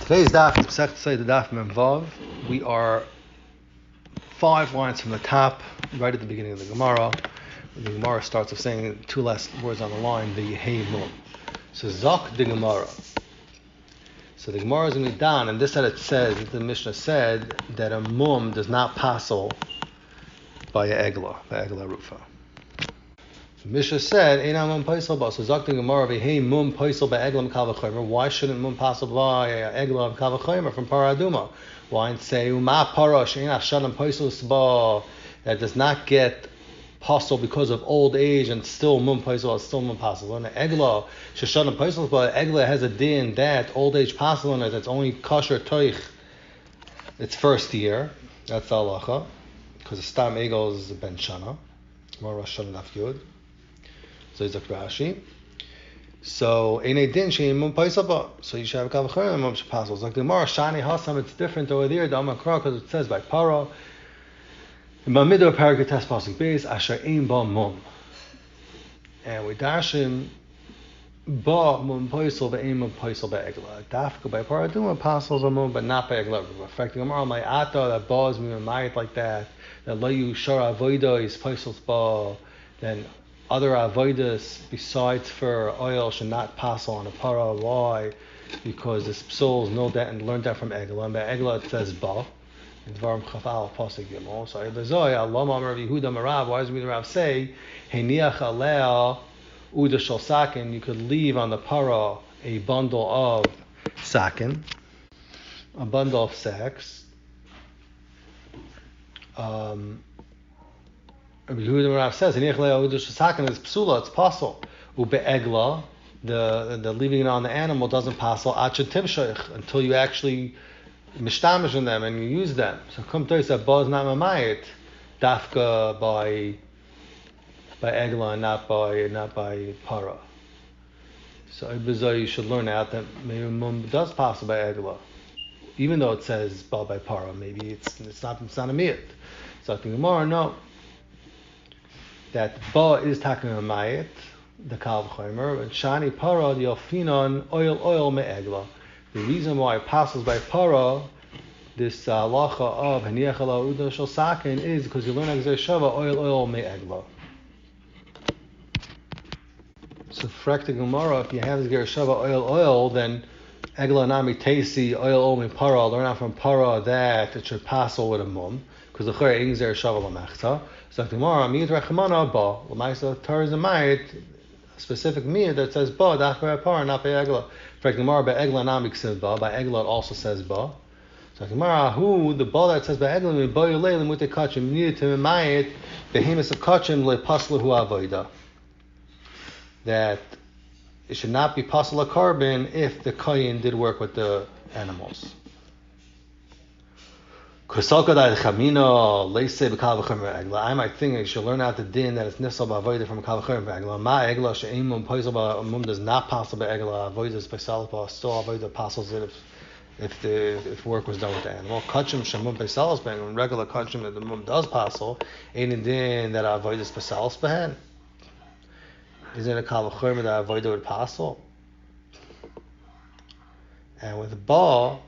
Today's daf is the daf Memvav. We are 5 lines from the top, right at the beginning of the Gemara. The Gemara starts with saying 2 last words on the line, the Yehei Mum. So Zok the Gemara. So the Gemara is going to be done, and this that it says, the Mishnah said, that a mum does not passel by a egla rufa. The Mishnah said, Eina mum paisel ba. So Zok the Gemara, Yehei Mum paisel by egla m'kal v'chomer. Why shouldn't mum passel by egla m'kal v'chomer from paraduma? Why and say uma para she'ena shadam paisel sba, that does not get passel because of old age and still mum paisel, still mum passel. And egla sheshadam paisel sba, egla has a din that old age passel in it. That's only kosher toich its first year. That's the halacha, because the stam egel is ben shana. More Rosh Hashanah Daf Yud. So he's a Rashi. So Einei din she'im mum paisel ba. So you should have a kavacher and mum should passel. Like the Gemara shani hasam, it's different over there. The Amakra, because it says by para. In Bamidah Paragates pasuk beis asher ein ba mum. And we dashim ba mum paisel ve'ein mum paisel be'egla. Dafka by para duma passels a mum, but not by egla. Affecting Gemara my ata that ba is mimayit like that. That lo yu shara avoida is paisel ba. Then other avodas besides for oil should not pass on a para. Why? Because the souls know that and learned that from Egla. And by Egla it says ba. In Dvarim Chafal Pasuk Gimel. So Elazoi Allah Amar Yehuda Marav. Why does the Rav say Heniach Alea Uda Shal Sakin? You could leave on the para a bundle of sakin, a bundle of sacks. Yehuda Rav says, "Heniach le'udah shasakin is psula, it's passel. Ube'egla, the leaving it on the animal doesn't passel. Achad timshach, until you actually mishtamish in them and you use them. So come to that ba is not mamayit, dafka by egla and not by para. So you should learn out that maybe mum does passel by egla, even though it says ba by para. Maybe it's not a miyat. So I think Gemara no. That ba is taking a mayit, the kal v'chomer, and shani para the alfinon oil me'egla. The reason why it passes by para, this halacha of haniach ala uda shel sakin, is because you learn exer shava oil me'egla. So frak the Gemara, if you have this ger shava oil, then egla nami tesi oil me para. Learn out from para that it should passel with a mum, because the chayr exer shava lamechta. So the Gemara, miyut rechamana ba, l'maisa Torah is a mayit, a specific miyut that says ba, dafka par, not by egla. For the Gemara, by egla nami k'sev ba, by egla it also says ba. So the Gemara, who the ba that says by egla, mi ba yuleilim with the kachim, needed to mayit, behemoth of kachim le paslu hu avoida. That it should not be paslu a carbon if the koyin did work with the animals. I might think you should learn out the din that it's nifsal ba'avodah from kal v'chomer b'egla. Ma egla she'im mum paisel ba'mum does not passel ba'egla. Avodah is paisel ba. Still avodah passes it if work was done with the animal. Kachim shemum paisel b'hen. Regular kachim that the mum does passel. Ain't a din that avodah is paisel b'hen. Isn't it kal v'chomer that avodah would passel? And with ba.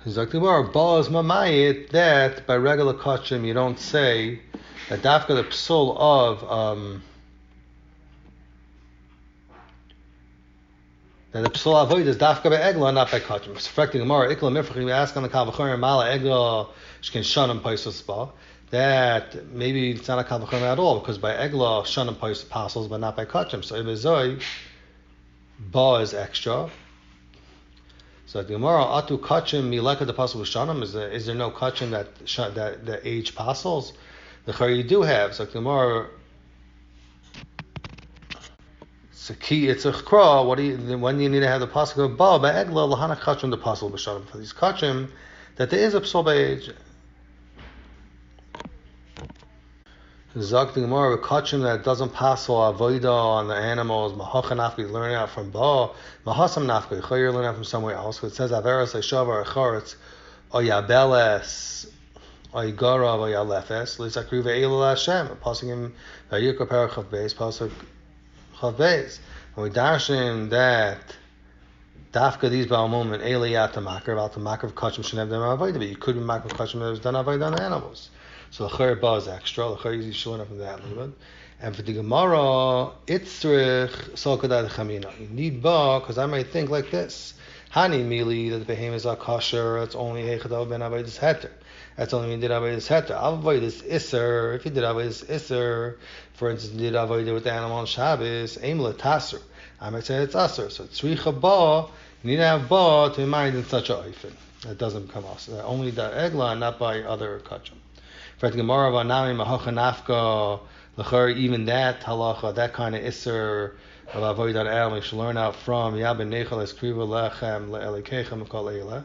Zaktibar ba is mamayit that by regular kachim you don't say that dafka the psul of that the psul avoid is dafka by egla not by kachim. Reflecting Gemara ikla mifrachim we ask on the kavachomer mala egla shkin shanam paisos ba, that maybe it's not a kavachomer at all because by egla shanam paisos passes but not by kachim. So ibezoi ba is extra. So the Gemara atu kachim mileka the pasal v'shanam, is there no kachim that the age pasels? The chari you do have. So the Gemara it's a key. It's a chkra. When do you need to have the pasal of ba by egla lahana kachim the pasal v'shanam for these kachim that there is a psul by age. Zak the Gemara with kachim that doesn't pass or avoida on the animals. Mahachan nafki learning out from ba. Mahasam nafki chayir learning out from somewhere else. It says averas shavar acharetz oyabeles oyigara oyalefes lisakrive elul Hashem. Passing him vayikra parachav beis pasuk Chavez. And we darshan that Dafka these Ba'almum and Eliyat Tamakar of Kachim Shenev Dem Avodah, but you could be Makar Kachim that was done Avodah on animals. So the Chayr Ba is extra, the Chayr is showing up from that limud. And for the Gemara, Itzrich Salkadad Chamina. You need Ba, because I might think like this. Hani Mili, that the behemoths are kosher, it's only Hechadav Ben Avodah Heter. That's only when you did Avodah Heter. Avodah Isser, if you did Avodah Isser, for instance, you did Avodah with the animal on Shabbos, Aim Tasser. I might say it's Asser. So Tzricha Ba, you need to have Ba to be mind in such a oifen. That doesn't become Asser. Only the Egla, not by other Kachim. For the Gemara, Vanami Mahocha Nafka, L'char, even that halacha, that kind of Isser of Avodah animal, you should learn out from Yabin Nechel Eskriva Lechem Le'elikechem Kol Eila.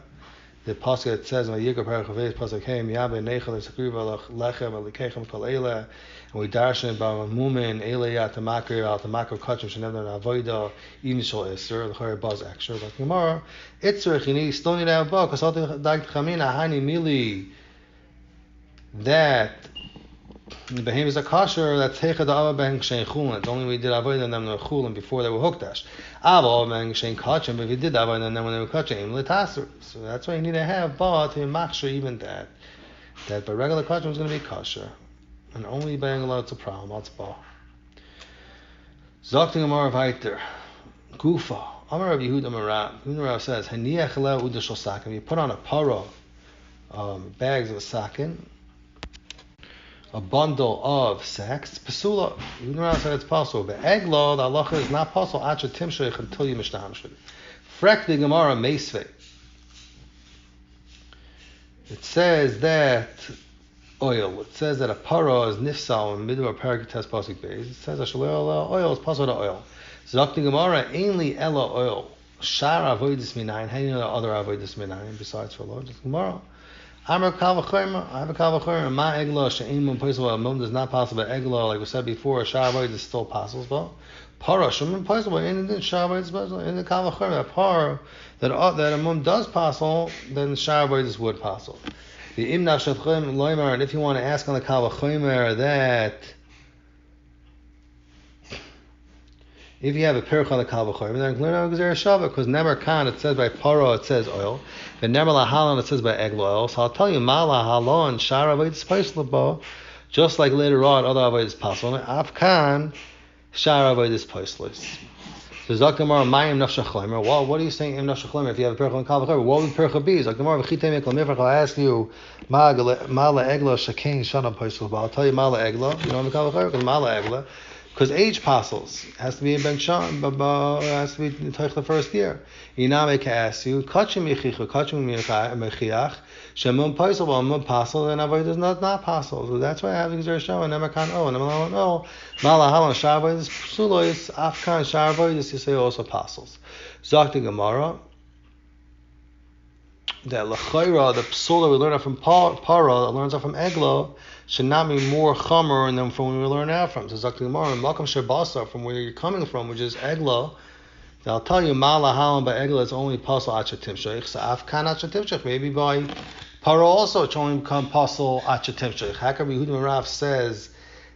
The pasuk that says in Yikar Parachaves pasuk Hem Yabin Nechel Eskriva Lechem Le'elikechem Kol Eila. And we darshan about Mumin Eiliyat Tamakar Kachim Shenev Avodah even Shal Isser L'char Baz extra. Like Gemara, Itzrich, you still need to have Ba, because all the Dag Chamina Hani Mili, that the behemoths are kosher, that's Heichad Ava Ben Kshein Chulin. It's only we did Avodah and them were Chulin before they were Hukdash. Ava Ben Kshein Kachim, but if you did Avodah and them when they were Kachim, L'tasr. So that's why you need to have Ba to be Maksher even that. That by regular Kachim is going to be kosher. And only by Engel it's a problem, that's Ba. Zokting Amar Vaiter. Gufa. Amar Rav Yehuda Marav. Yehuda says, Haniach Leo Udashal Sakim. You put on a paro, bags of sakin, a bundle of sacks, pasula. You know how it's possible. But eglo, the halacha is not possible. Acha timshreich until you mishnamshreich. Frek the Gemara meisvei. It says that oil. It says that a para is nifsal in middle of parakitas pasuk beis. It says that oil is possible to oil. Zok the Gemara ainly ella oil. Shar avoidus minayin. How do you know the other avoidus minayin besides for Lord? Gemara. Amar Kavachomer, I have a Kavachomer, Ma Egla, She'im possible, Mum does not possible, Egla, like we said before, Sharavoid is still possible. Para, Shemim possible, and then Sharavoid is possible, in the Kavachomer, that Par, that a Mum does possible, then Sharavoid is would possible. The Imna Shatchim Loimer, and if you want to ask on the Kavachomer that, if you have a perich on the Kavachomer, then learn out Gzera Shavah, because Nemer Khan, it says by Para, it says oil. And Nemer Lahalon, it says by egg oil. So I'll tell you, Ma Lahalon, Shar Avodah Poislabo, just like later on, other Avodah possible. Afkan, Shar Avodah Poislis. So Zakamar, Mayim Nafshachlemer. Well, what are you saying in Nafshachlemer if you have a perich on the Kavachomer? What would perich be? Zakamar, V'chitem Eklamifach, I'll ask you, Ma La Egla, Shakain, Shana Poislabo. I'll tell you, Ma La Egla, you know the Kavachomer, because Ma La Egla. Because age apostles has to be in Ben Sham, has to be in the first year. Iname can ask you, Kachim Yechichu, Kachim Mechiach, Shemum Paisel, Mum Apostle, and Avoid is not apostle. So that's why I have Gzer Sham, and Nemakan O, and Nemakan O, Malahalan, Sharavoid is Psulois, Afkan, Sharavoid is, you say also apostles. Zakti Gemara, that L'chayra, the Psula we learn out from Para, that learns out from Eglo, should not be more chamer than from where we learn out from. So Zakti Gemara, Malkam Sherbasa, from where you're coming from, which is Eglo, I'll tell you, Mala Halam by Egla is only Pasal Achatim Sheikh, so Afkan Achatim Sheikh, maybe by Para also, it's only become Pasal Achatim Sheikh. Hakar Yehuda Rav says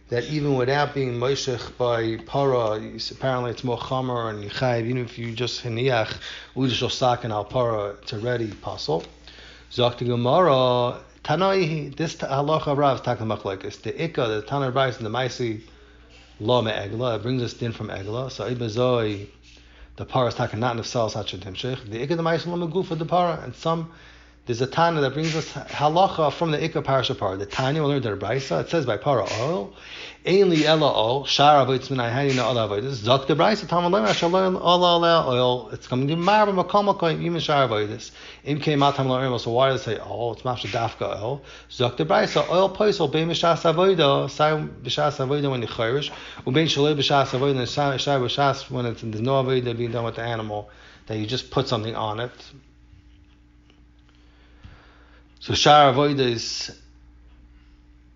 that even without being Moshech by Para, apparently it's more chamer and Yichayv, even if you just Hiniach, Udashal Sakin al Para, it's already Pasal. Zakti Gemara, Tanoi, this halacha Rav is talking about like this. The Ikka, the Tanai Bais, and the Maisi Law Me Egla, it brings us din from Egla. So Ibazoi, the Para is talking not in the Sal Sachatim Sheikh. The Ikka, the Maisi Law Me Gufa, the Para, and there's a Tana that brings us halacha from the Ikka Parasha Para. The Tanya will learn the Braisa. It says by Para oil, Ainli Ella oil, Shar Avoidus Minai, how do you know other Avoidus? Zok the Braisa, Talmud Lema, Shal learn all oil. It's coming to Marba Makomakoim, even Shar Avoidus. Im came out Talmud Lema, so why do they say oil? It's Mafsha Dafka oil. Zok the Braisa, oil poisel, Bein B'Shas Avoida, Sai B'Shas Avoida when you chayrish, Ubein Shalei B'Shas Avoida, and Sai B'Shas when there's no Avoida being done with the animal, that you just put something on it. So Shar Avoidus,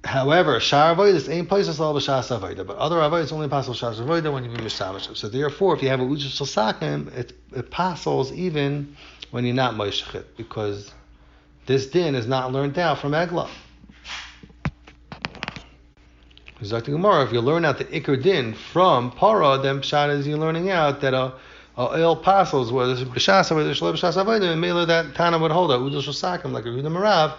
however, Shar Avoidus ain't places all B'Shas Avoida, but other Avoidus only passes Shas Avoida when you be Mishamash. So therefore, if you have a Ujush Sakim, it passes even when you're not Moshechit, because this din is not learned out from Egla. Zok the Gemara, if you learn out the Iker Din from Para, then Pshat is you're learning out that a oil passes, whether it's B'shasa, whether it's Shalom B'shasa Avodah, and Mela that Tana would hold it, Udal Shasakim, like a Yehuda Marav,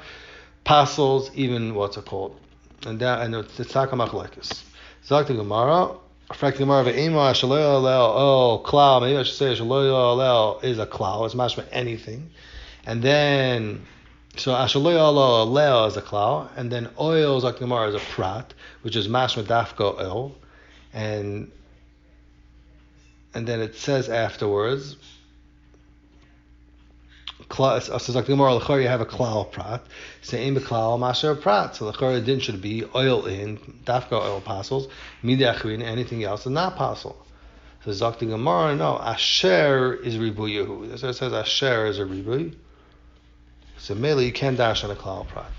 passes even, what's it called? And it's Tzaka Machlekes. Zok the Gemara, Frak the Gemara, Ve'ema Shaloy Alel, Klal, maybe I should say Shaloy Alel is a Klal, it's mashma anything. And then, so Ashaloy Alel is a Klal, and then oil, Zok the Gemara, is a Prat, which is mashma dafka oil. And then it says afterwards, you have a klal prat. Say in klal masher prat. So the chora din should be oil in dafka oil apostles. Midachrin anything else is not possible. So Zok the Gemara, no, asher is ribuyahu. So it says asher is a ribuy. So mainly you can dash on a klal prat.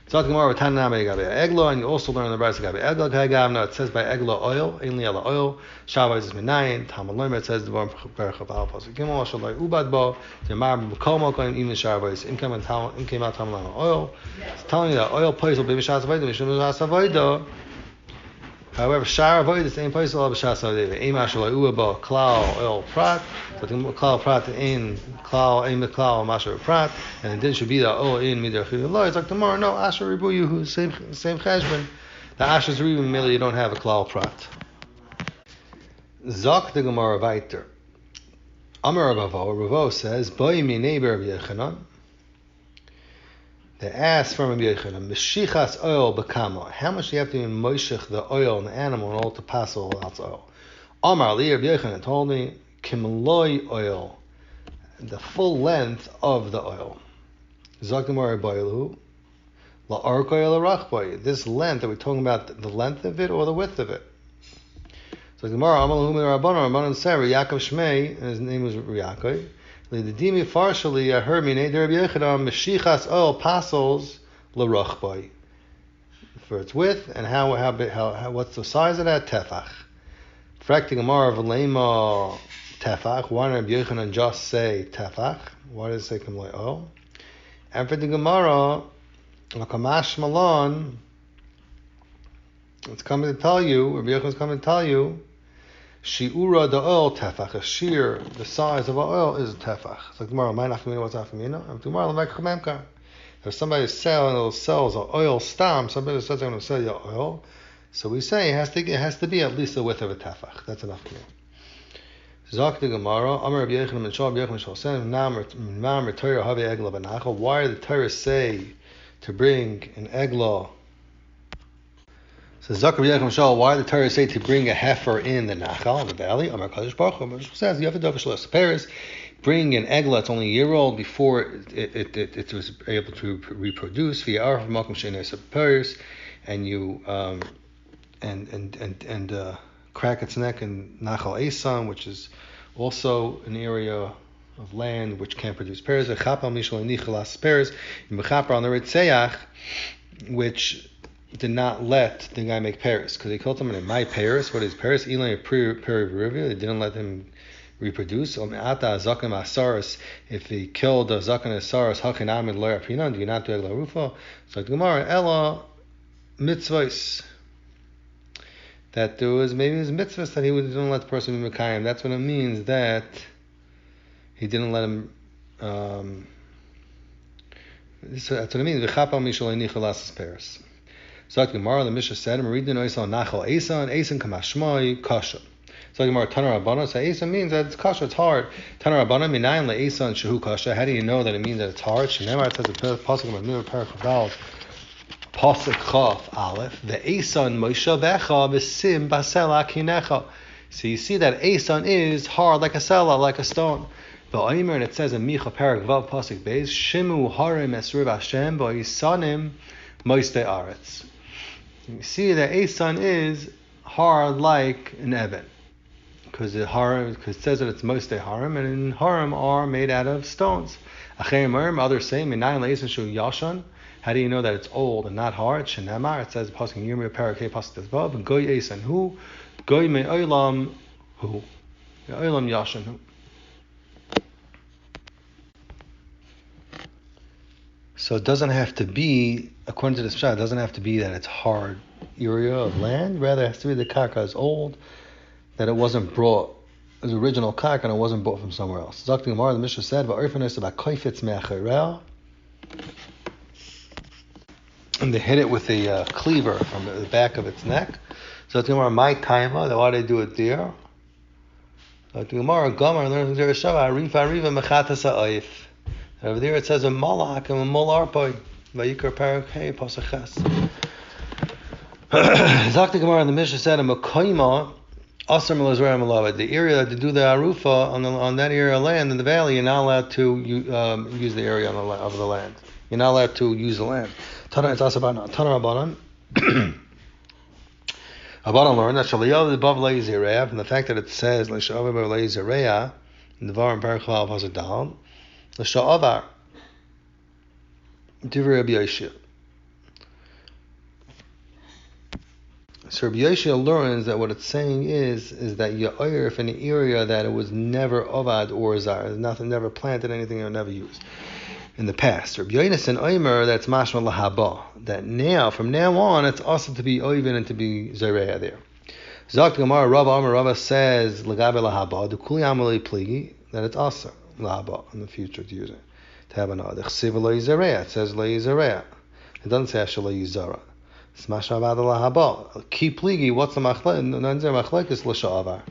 Zok the Gemara Tananame gabe eglo, and you also learn the Brisa gabe eglo kagavna. It says by eglo oil, only ala oil. Shabbos is minayin. Talmud Lomer it says the bar berach of al pasuk gimel shalai ubad bo. The mar b'komo koim even Shabbos. In came out Talmud oil. It's telling you that oil plays will be mishas avodah mishum mishas avodah. However, shar avodah the same place will be mishas avodah. Ema shalai ubad bo klal oil prat. So the klal prat in klal masher prat, and it didn't should be the oil in midachim lo. It's like tomorrow. No asher ribuyu same cheshbon. The asher's ribu merely you don't have a klal prat. Zok the Gemara weiter. Amar Ravo says, "Boy mi neighbor of Yechanan." They asked from Rabbi Yechanan, "Meshichas oil bekama." How much do you have to moishich the oil in the animal in order to pass all out oil? Amar li Rabbi Yechanan told me, "Kimloi oil." The full length of the oil. Zok the Gemara boilu. La ark oil rachboy. This length, are we talking about the length of it or the width of it? So the Gemara, Amal Humi Rabbanon said, Yaakov Shmei, and his name was Yaakov. The Dimi Farshali, I heard me, Neder Rabbi Yechanan, Meshichas oil passos l'rachboi. For its width and how what's the size of that tefach? Frak the Gemara of Lema tefach. Why did Rabbi Yechanan just say tefach? Why did it say kamloi oil? And for the Gemara, Lakamash Malon, it's coming to tell you, Rabbi Yechon's coming to tell you, Shi'ura the oil tefach, a shear, the size of oil is a tefach. So tomorrow, my nafkamina, what's nafkamina? And tomorrow, like chamemka. If somebody sells an oil stam, somebody says they're going to sell you oil, so we say it has to be at least the width of a tefach. That's enough for me. Zok the Gemara, Amar Rabbi Yechon and Shal Rabbi Yechon Shal Sen, Nam Torah Have Egla Benachal. Why did the Torah say to bring an egla? So Zok Rabbi Yechon Shal, why did the Torah say to bring a heifer in the Nachal, in the valley? Amar Kadosh Baruch Hu says you have a davar shelo Paris. Bring an egla, it's only a year old before it was able to reproduce via arf makom she'nei Paris, and you crack its neck in Nachal Esan, which is also an area of land which can produce pears. Chapal mishal nichalas pears, and mechaper on the Ritzeach, which did not let the guy make pears because he killed him in my pears. What is pears? Elon They didn't let him reproduce. If he killed the zaken asaras hachinamid lo yapinan, do you not do egla rufa? So the Gemara ella mitzvahs. That there was maybe his mitzvahs that he didn't let the person be mekayim. That's what it means that he didn't let him. That's what it means. V'chapal mishal nichalas pears. So the Gemara, the Mishnah said, "Meridin oisal nachal esan kamashmoi kasha." So the Gemara Tanar Rabbana, so esan means that it's kasha, it's hard. Tanar Rabbana minayin leesan shehu kasha. How do you know that it means that it's hard? Shneimar, it says the pasuk of Nur Parakaval. Pasuk Chaf Aleph, the Esan Moshe Becha Besim Basela Kinecha. So you see that Esan is hard like a sela, like a stone. But Omer, and it says in Micha Parak Vav Pasuk Beis, Shimu Harim Esriv Hashem Boisanim Moiste Aretz. You see that Esan is hard like an Eben, because it says that it's Moiste Harim, and in Harim are made out of stones. Acherim Harim, others say Minayin Le'esan Shu Yashan. How do you know that it's old and not hard? Shenamar, it says pasuk Yirmiyah Parakeh pasuk Tezvav, Goy Esan Hu, Goy Me Olam Hu, Olam Yashan Hu. So it doesn't have to be, according to this pshat, it doesn't have to be that it's hard area of land. Rather, it has to be the karka is old, that it wasn't brought as original karka and it wasn't bought from somewhere else. Zakti Gemara, the Mishnah said, and they hit it with a cleaver from the back of its neck. So Zakti Gemara, my taima, why do they do it there? Zakti Gemara, Gomer, learns there Shava, Ariva Mechatas Ha'oif. Over there it says a malak and a molarpoi. Vayikar parak hey pasaches. Zakti Gemara in the Mishnah said a makoima asar melazrei malavid. The area to do the arufa on that area of land in the valley, you're not allowed to use the area of the land. You're not allowed to use the land. Tana it's asabana. Tana Rabbanan. Rabbanan learned that shaliyav the bav leizireh, and the fact that it says leishavav leizireh in the var and parak chalav hasadal. L'sha'avar divrei Rabbi Yoshia. So Rabbi Yoshia learns that what it's saying is that you're if in an area that it was never avad or zar, nothing, never planted anything or never used in the past. Rabbi Yonasan Omer, that's mashma lahaba, that now from now on it's also to be oivin and to be zareya there. Zakt Gemara Rav Amar Rava says l'gabe lahaba dukuli amali pligi, that it's also lahaba in the future to use it. To have another. It says le'izarea. It doesn't say ashla yizara. It's mashavad lahaba. Ki pligi, what's the machlek? Nanzer machlek is l'sha'avar.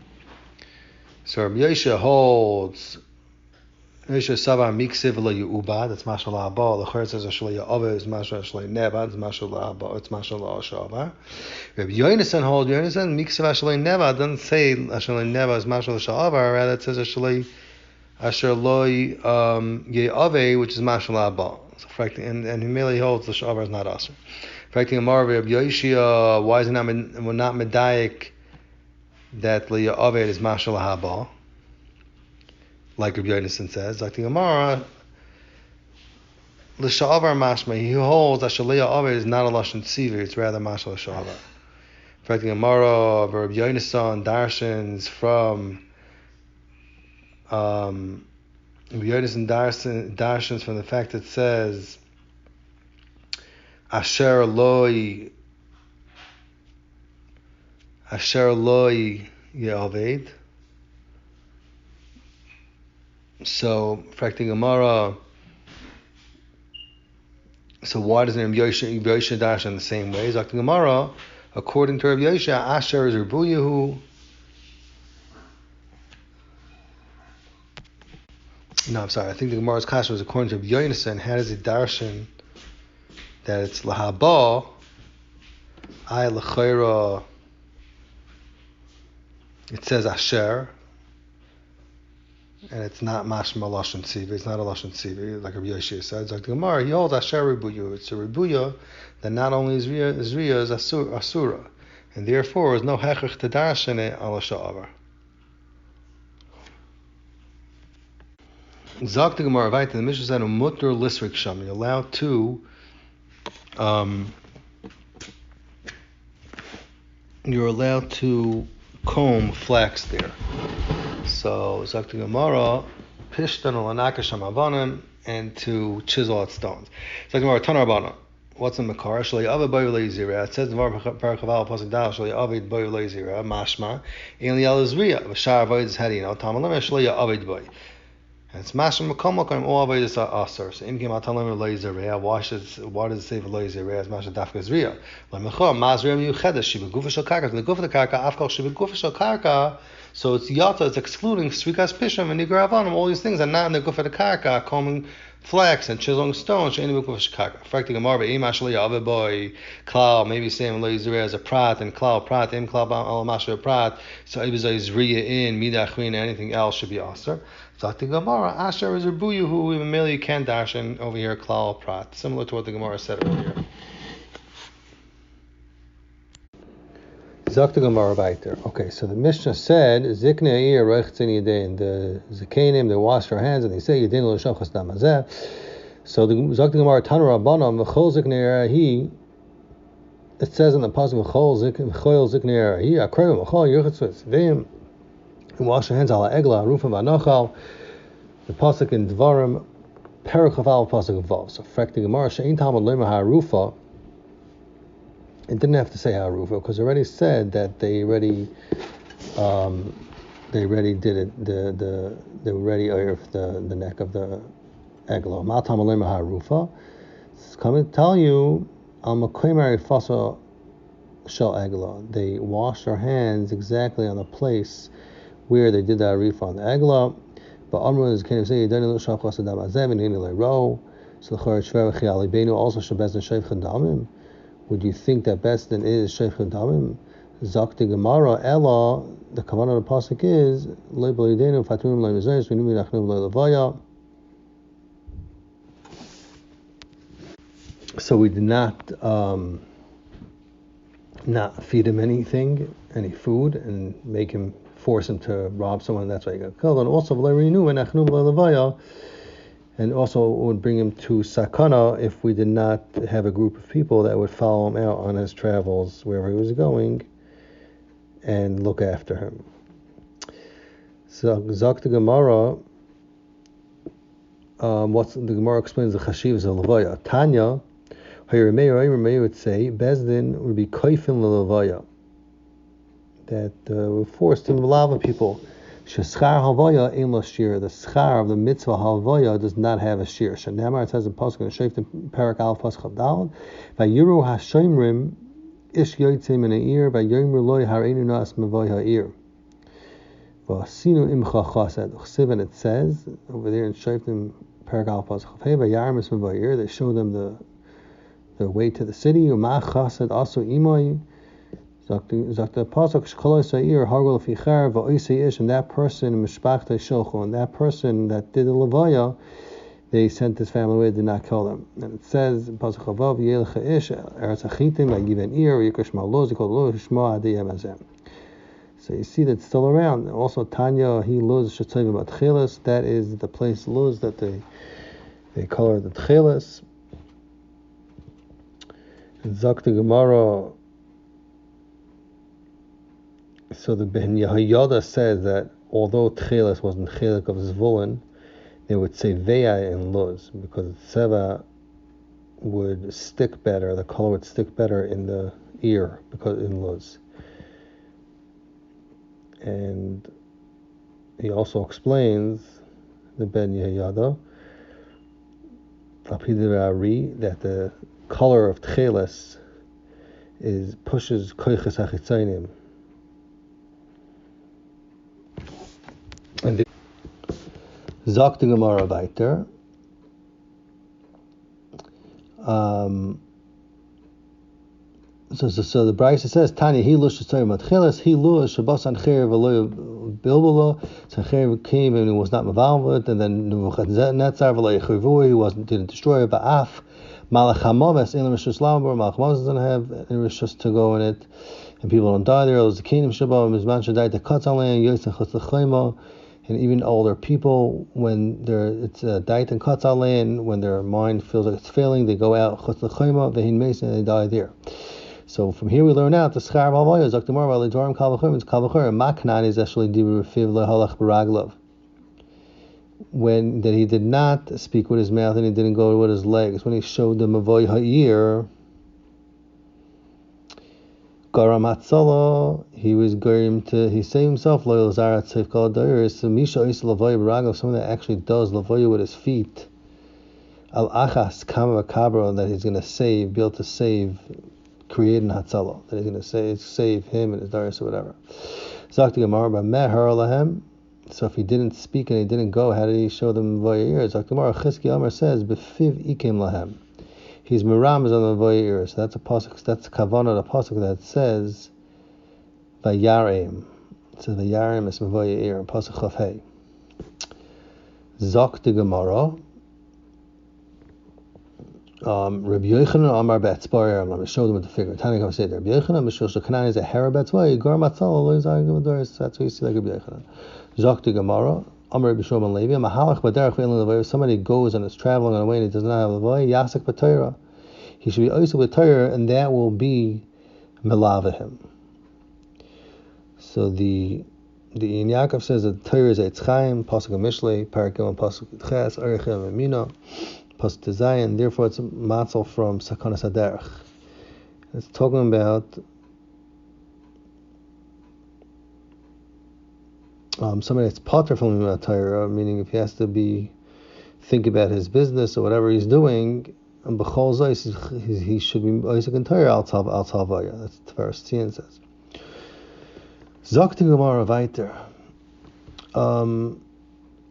So Rabbi Yosha holds Yosha savar miksiv le'uba, that's mashal lahaba. The Chor says ashla ya'ava is mashal ashla neva, it's mashal lahaba, it's mashal la'asha'avar. Rabbi Yonasan holds Yonasan miksiv ashla neva, doesn't say ashla neva is mashal la'asha'avar, rather it says ashla Asher loy ye'ave, which is mashal haba. So and Humili holds the shavar is not asher. Fracting Amar Rabbi Yoshia, why is it not medayik that ye'ave is mashal haba, like Rabbi Yonasan says? Like the Amar, l'shavar mashma, he holds that ye'ave is not a lashon tzivir, it's rather mashal shavar. Fracting Amar Rabbi Yonasan darshans from Yodas and Darshans from the fact that it says Asher loy Ye'aved. So fracting Gemara. So why doesn't Rabbi Yosha Darshan the same way? Zakti Gemara, according to Rabbi Yosha, Asher is Rebuyahu. No, I'm sorry. I think the Gemara's kasha was according to Rabbi Yonasan. How does it darshan that it's lahaba, I l'chayra? It says asher, and it's not mashma lashon tzivi. It's not a lashon tzivi like Rabbi Yoshia says. Like the Gemara, he holds asher ribuyu. It's a ribuya that not only is riya is asura, and therefore is no hechach to darshan it ala sha'avar. Zakti Gemara Vaita, the Mishnah said, "Mutter lisrik sham." You're allowed to, comb flax there. So Zakti Gemara, pishtan olanaka sham avanim, and to chisel out stones. Zakti Gemara Tanar Rabbanan. What's in the car? Shalei avad bayu leizira. It says the var parachaval pasuk dal shalei avad bayu leizira. Mashma in lial izriya. V'shar avad is hadi. Now tamalim shalei avad bayu. And it's mashma makom all avodas are asur. So in kim atalim leizira. Why does it say leizira? It's mashma dafka izriya. Lemechor mazriya miyuchedes shiva gufa shel karka. The gufa the karka afkol shiva gufa shel karka. So it's yata. It's excluding srikas pisham and nigra avanim. All these things are not in the gufa the karka. Combing flax and chiseling stones. Maybe saying leizireh as a prat and klal prat im klal al masher prat. So ibizay riya in midachrin anything else should be aser. Zakti Gemara asher is rebuyu who you can darshan over here klal prat, similar to what the Gemara said earlier. Zakti Gemara weiter. Okay, so the Mishnah said ziknei eir reichtzin yedin. The zikanim they wash their hands and they say yedin l'shachas damazeh. So the Zakti Gemara Tanar Rabbanan v'chol ziknei eir he. It says in the pasuk v'chol ziknei eir he akrayim v'chol yirchatzvitz v'im. You wash your hands ala egla rufim v'anochal. The pasuk in Dvarim perek chaval pasuk vav. So frekti Gemara she'in talmud leimah harufa. It didn't have to say harufa because it already said that they already did it. They already oirf the neck of the eglo. Matam alema harufa. It's coming to tell you al makoimari fasa shel eglo. They washed their hands exactly on the place where they did the arifa on the eglo. But Amrun is kind of saying, also would you think that Besdin is Sheikh Damim? Zakti Gemara, Ella, the Kavanah of the Pasuk is, so we did not feed him any food, and force him to rob someone. That's why he got killed. And also, and also it would bring him to sakana if we did not have a group of people that would follow him out on his travels wherever he was going and look after him. So Zakta Gemara, the Gemara explains the chashivas of levaya. Tanya, Hayremeir would say Bezdin would be koifin levaya, that we forced him to lava people. Sheschar halvaya ein lo shir. The schar of the mitzvah halvaya does not have a shir. Shenamar, it says in Pasuk in Shoftim Parak Aleph Pasuk Daled, Vayiru hashomrim ish yotzei min ha'ir vayomru lo hareinu nas mevoi ha'ir. V'asinu imcha chased. Chsiv, it says over there in Shoftim Parak Aleph Pasuk Hey vayarem es mevoi ha'ir. They show them the way to the city. Umach chased also imoi. Zakta Pasuk Shkoloi Sa'ir Hargol Fichar Va'oisei Ish, and that person Mishpachtei Shulchu, and that person that did the levaya, they sent his family away, did not kill them. And it says Pasuk Chavav Yelecha Ish Eretz Achitim Vayiven Ir Yikush Ma'loz Yikol Lo Shma Adi Yemazem. So you see that's still around. Also Tanya He Luz Shetzayv Batchelis, that is the place Luz that they color the Tchelis. Zakta Gemara. So the Ben Yehoyada says that although Tchelis wasn't Chelik of Zvulun, they would say Ve'ai in Luz, because Seva would stick better, the color would stick better in the ear, because in Luz. And he also explains, the Ben Yehoyada, that the color of Tchelis pushes Koiches HaChitzaynim. And Zakta Gemara weiter. So the Brisa says, Tanya he lush tzayim matchilas, he lush shabas ancher v'lo bilbolo. So Ancher came and he was not mavalved, and then Nebuchadnezzar v'lo yichurvu, didn't destroy it. Ba'af malach hamaves in rishus lamor, malach hamaves doesn't have any rishus to go in it, and people don't die there. It was the kingdom shabbat mizman shadai the katzalan yosef chatzachayma. And even older people, when it's diet and katzalin, when their mind feels like it's failing, they go out chutz l'chayma, vehin meis, and they die there. So from here we learn out the schar v'alvaya zaktimar v'alidorim kalvachurim. It's kalvachurim. Maknan is actually dibur fiv lehalach b'raglav. When that he did not speak with his mouth and he didn't go with his legs. When he showed them avoy ha'ir, Garam Hatzala, he was going to, he saved himself, loyal Zarat Seif Kal Dair, so Misha Is Lavoya Baraglav, someone that actually does Lavoya with his feet. Al Achas Kama Kabra, that he's going to save, be able to save, create an Hatzala, that he's going to save him and his Darius or whatever. Zakti Gemara, but Meher Lahem, so if he didn't speak and he didn't go, how did he show them Lavoya? Zakti Gemara, Chizki Amar says, Befiv Ikim Lahem. He's Miram is on the Vayir, so that's a pasuk. That's Kavanah, the pasuk that says Vayarim. It says Vayarim is Vayir, pasuk Chafhei. Zok the Gemara. Rabbi Yochanan Amar Betzbar. Let me show them with the figure. Tani can say there. Rabbi Yochanan Mishul Shekanan is a Hera Betzvar. Gar Matzal Lo Yizayim Gavadoris. That's what you see like Rabbi Yochanan. Zok the Gemara. Amar Rabbi Shlomo Levi, Mahalach Baderach Ve'elin Levaya. If somebody goes and is traveling on a way and he does not have Levaya, Yasek B'Torah. He should be also with Torah, and that will be Melava him. So the Yaakov says that Torah is Eitz Chaim, Pasuk Mishlei, Parak and Pasuk Ches, Arichem and Mina, Pasuk Tezayin. Therefore, it's a matzal from Sakanas Haderech. It's talking about somebody that's potter from the Torah, meaning if he has to think about his business or whatever he's doing, and b'chol zayis, he should be Isaac and Torah al talvaya. That's what verse 10 says. Zakti Gemara weiter.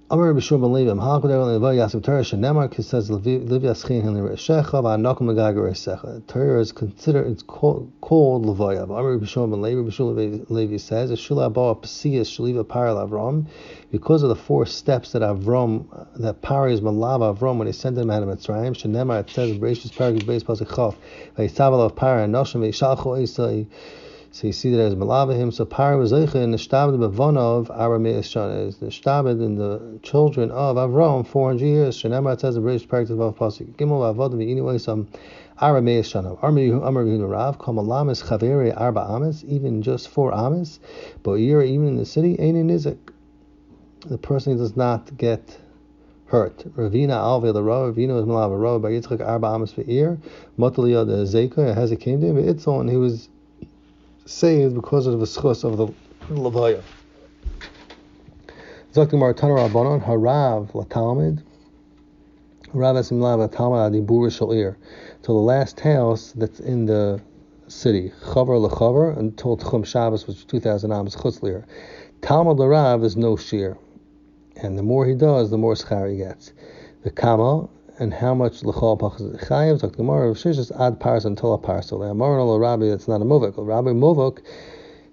Amar B'Shur Ben Levi, Mahal Kodei Ben Levi Yasim Torah Shenemar, it says Levi Yaschin Hin L'Reishecha V'Anakum Megager Reisecha. Torah is considered, it's called Levaya. Amar B'Shur Ben Levi, B'Shur Levi says, Shula Abba Pesias Shaliva Paral Avram, because of the 4 steps that Pari is Malava Avram when he sent him out of Mitzrayim. Shenemar, it says Bereishis Parag Beis Pasuk Chaf, V'Yisavel of Pari and Noshim V'Yishalcho Esai. So you see that as Malavahim. So Pari was Zeicha in the Shtabed Bavonov Aramei Shana is the Shtabed in the children of Avram 400 years. Shenemar, it says the British practice of Pasuk Gimel Avodim anyway some Aramei Shana. Amar Yehuda Rav Kol Malamis Chaveri Arba Amis, even just 4 Amis, but year even in the city Ein Nizik. The person does not get hurt. Ravina Alve the Rav. Ravina was Malav Rav by Yitzchak Arba Amis Ve'ir Motalia the Zeika has a came to him. It's on he was saved because of the schus of the Levaya. Zaktim Maratana Rabbanon Harav LaTalmid Harav Esim Lav LaTalmid Adibur Shalir to the last house that's in the city Chavar LaChavar until Tchum Shabbos, which is 2,000 Amos Chutzlir. Talmud LaRav is no shear, and the more he does, the more schar he gets. The Kama and how much l'chol pachas chayav. Talk to Gemara. Shishas ad paras until a parsel. Amar no Rabbi, that's not a muvik. Rabbi muvik,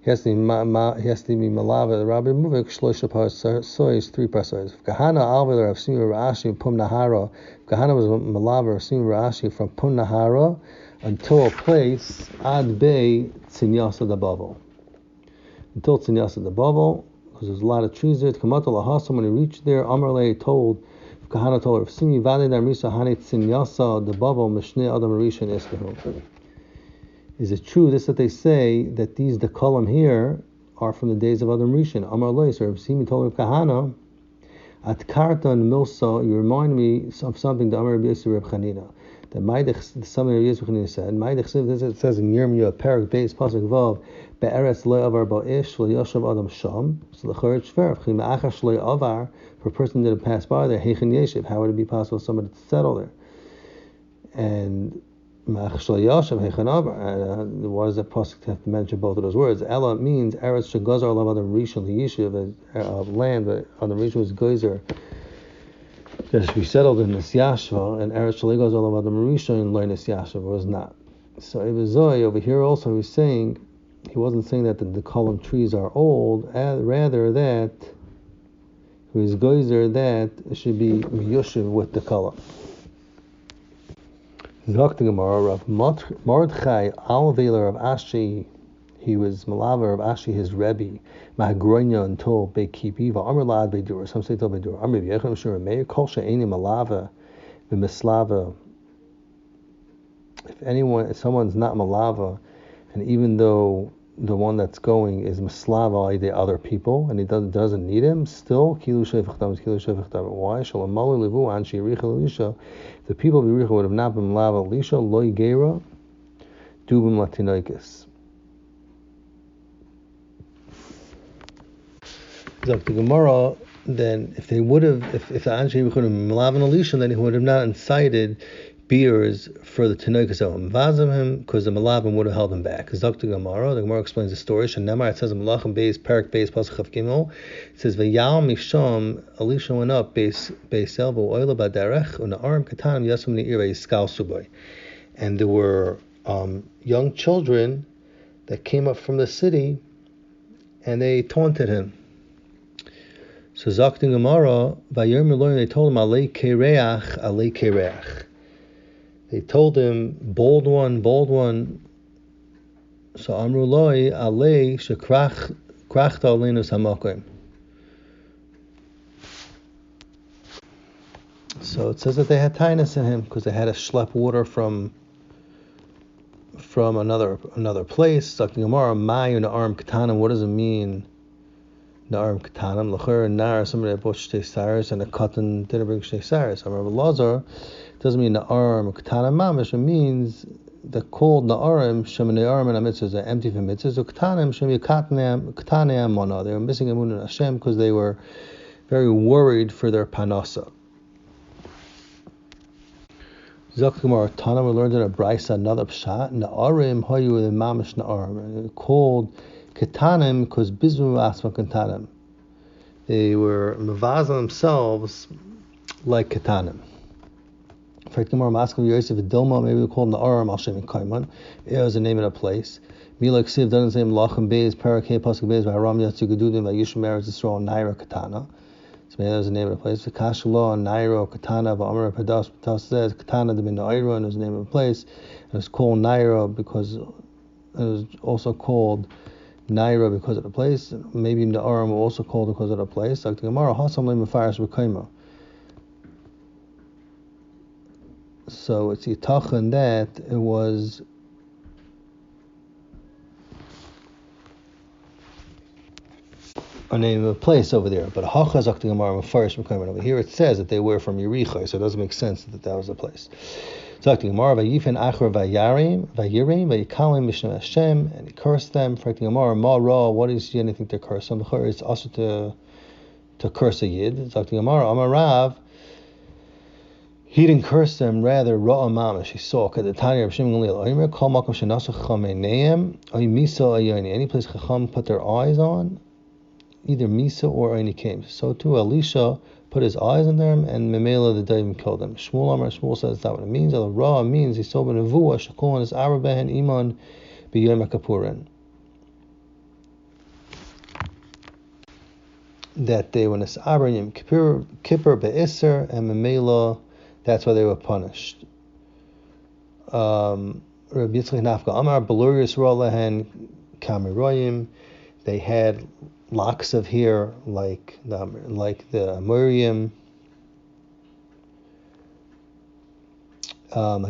he has to be malava. Rabbi muvik shloisha parsois 3 parsois. Kahana alveler of Simi Rashi Pum Nahara. Kahana was malava of Simi Rashi from Pum Nahara until a place ad bay tzinyasa da bavel. Until tzinyasa da bavel, because there's a lot of trees there. Kamata lahasam, when he reached there, Amarle told. Kahana told her, "Simi vade darmisa hanit sinyasa the bubble mishne adam rishon eskehu." Is it true this that they say that these dekalim here are from the days of Adam Rishon? Amar Leis, or Simi told her Kahana, at Karta and Milsa, you remind me of something that Amar B'Yosef Reb Chanina. That Maidich, something Reb Yosef Chanina said. Maidich this it says in Yirmiyah Perak Beis Pasuk Vav be'eretz lo avar ba'ish lo yoshav adam sham. So the Chorich Shver v'chim ma'achar shlo avar. For a person that didn't pass by there, Heichin Yeshiv, how would it be possible for somebody to settle there? And why does that pasuk have to mention both of those words? Ella means Eretz Shegazar Alav Adam Rishon Yeshiv, of land that Adam Rishon was Geyser that should be settled in this Yashva, and Eretz Shegazar Alav Adam Rishon Loinus Yashva was not. So Ibizoi over here also he's saying he wasn't saying that the column trees are old, rather that who is Geyser that it should be Yoshiv with the column. Zok the Gemara, Rav Mordechai Alveler of Ashi, he was Malaver of Ashi, his Rebbe, Mahagronya until Bekipi, Va'amr Lad Bedur, some say till Bedur, Amr Yechon Shur Meir, Kol She'eni Malava, V'Mislava. If someone's not Malava, and even though the one that's going is Mislava, the other people, and he doesn't need him, still, Kilu Shevachtam is Kilu Shevachtam. Why? Shalamalu Levu Anshi Richa Elisha. The people of Yericho would have not been Lava Elisha, Loi Gera, Dubim Latinoikis. So the Gemara, then, if they would have, if the Anshi Yericho would have been Lava Elisha, then he would have not incited beers for the Tanoikas of him, because the Malavim would have held him back. Because Dr. Gemara, the Gemara explains the story. Shenemar, it says in Malachim Beis, Perak Beis, Pasuk Chav Gimel, it says, V'yal Misham, Elisha went up, Beis Elvo, Oila Baderech, Una'arim Katanim, Yasum Ne'ir, Yiskal Suboy. And there were young children that came up from the city, and they taunted him. So Dr. Gemara, Vayir Miloim, they told him, Alei Kereach, Alei Kereach. They told him, bold one. So Amru Loi Alei Shekrachta Olenus Hamakim. So it says that they had tinus in him because they had to schlep water from another place. Talking Gemara, Mayu Na'arm Katanim. What does it mean? Na'arm Katanim. L'cher and Nar, somebody that bought Shtei Saris, and a didn't bring Shtei Saris. Amar Lazar. Doesn't mean the arm katana mamish. It means they're called Na'arim, Shem Na'arim and mitzvahs are empty from mitzvahs, or Ketanim, Shem Ketanem Mona. They were missing Emun in Hashem because they were very worried for their Panasa. Zakimar Tana, we learned in a Brisa another Pshat, Na'arim, Hayu, the Mamish Na'arim. And they're called Ketanim because Bizmu Asma Ketanim. They were Mavaz themselves like Ketanim. In fact, the more Maskal Yosef Dilma, maybe we call them the Aram Al Shem Kaiman. It was the name of the place. Milak Siv doesn't say Lachem Beis, Parakeh Pasuk Beis, by Haram Yatsu Gedudim, by Yishum Eretz Yisrael, Naira Katana. So maybe that was the name of the place. Vikashalo, Naira, Katana, V'Amar Padas, Padas says Katana, the Naira, and it was the name of the place. And it's called Naira because it was also called Naira because of the place. Maybe the Aram were also called because of the place. Like the Gemara, Hasam Le Mefaris B'Kaima. So it's Yitachan that it was a name of a place over there. But Hachazak the Gemara Mefarish B'Kaima. Over here it says that they were from Yericho, so it doesn't make sense that that was the place. So the Gemara Vayifen Achar Vayirim Vayikalim B'Shem Hashem, and he cursed them. For the Gemara Ma Ra, what is anything to curse them? It's also to curse a Yid. So the Gemara Amar Rav, he didn't curse them, rather Ra'a Mamash. He saw at the Tanya of Shem Galil. Omer Kol Makom Shenasu Chameneim Oy Misa Ayoni. Any place Chacham put their eyes on, either Misa or Ayni came. So too Elisha put his eyes on them, and Memela the Daim killed them. Shmuel Amar, Shmuel says that's not what it means. Ra'a means he saw Benavua Shakol his Arabah Iman B'Yom HaKapurin. That they were Nes'aber Yom Kippur Be'Isser, and Memela, that's why they were punished. Rabbi Yitzchak Nafka Amar Belur Yisrael Lehen Kamiroyim. They had locks of hair like the Miriam, like the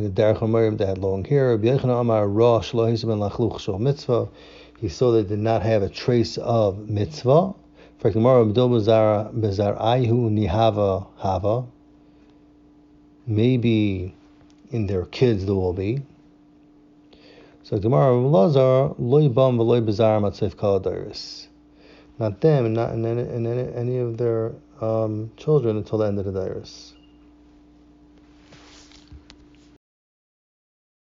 Derech Miriam. They had long hair. Rabbi Yochanan Amar Ra Shlo Hisu Ben Lachluch Shol Mitzvah. He saw they did not have a trace of mitzvah. For tomorrow, B'dol Bezar Ayhu Nihava Hava. Maybe in their kids there will be. So tomorrow, Lazar Loy Bam V'Loy Bezar Matzef Kaladiris. Not them, and not in any of their children until the end of the Dairis.